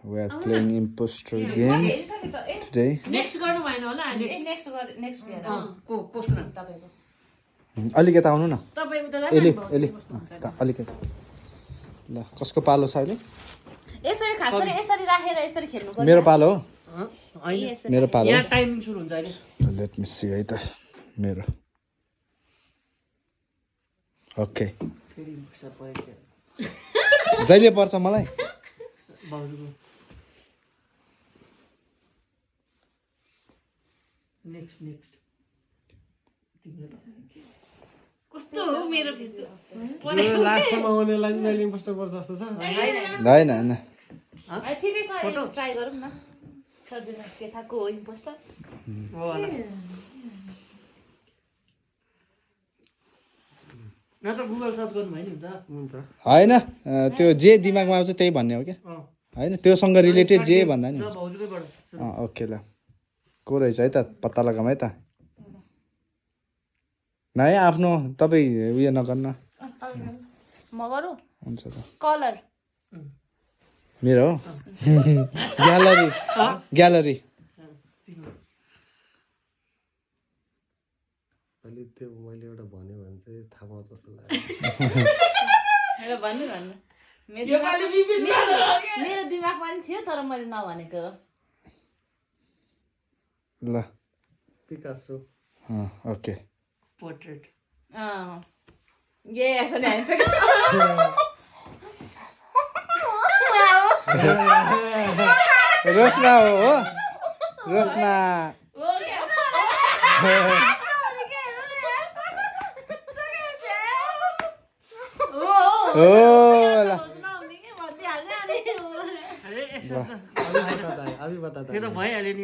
We are playing imposter game today. Next गर्नु भएन होला नेक्स्ट बियर कोसको नाम तपाईको अलिकति आउनु न तपाई उता एले जानु एले अलिकति ल कसको पालो छ अहिले यसरी खास गरी यसरी राखेर यसरी खेल्नु पर्छ मेरो पालो हो हैन मेरो पालो यहाँ टाइमिङ सुरु हुन्छ अहिले लेट मी सी है त मेरो ओके फेरि मुसा परेको जहिले पर्छ मलाई बाउजुको नेक्स्ट कस्तो हो मेरो फेस त लास्टमा आउनेलाई चाहिँ जहिले इम्पोस्टर पर्छ जस्तो छ होइन होइन ठिकै छ ट्राई गरौँ न सर्दिन के थाको हो इम्पोस्टर नत्र गुगल सर्च गर्नु भयो नि हुन्छ होइन त्यो जे दिमागमा आउँछ त्यही भन्ने हो क्या होइन त्योसँग रिलेटेड जे भन्दा नि भाउजूकैबाट ओके ल को रहेछ है त पत्ता लगाऊँ है त नै आफ्नो तपाईँ उयो नगर्न म गरौँ हुन्छ त कलर मेरो हो ग्यालरी ग्यालरी अहिले त्यो मैले एउटा भन्यो भने चाहिँ थाहा पाउँछ जस्तो लाग्यो भन्नु मेरो दिमागमा नि थियो तर मैले नभनेको ल पिकासो ओके पोर्ट्रेट ये ऐसा नहीं आंसर रोशना हो रोशना ओ ल अरे यसो त अभी बता यो त भइहाल्यो नि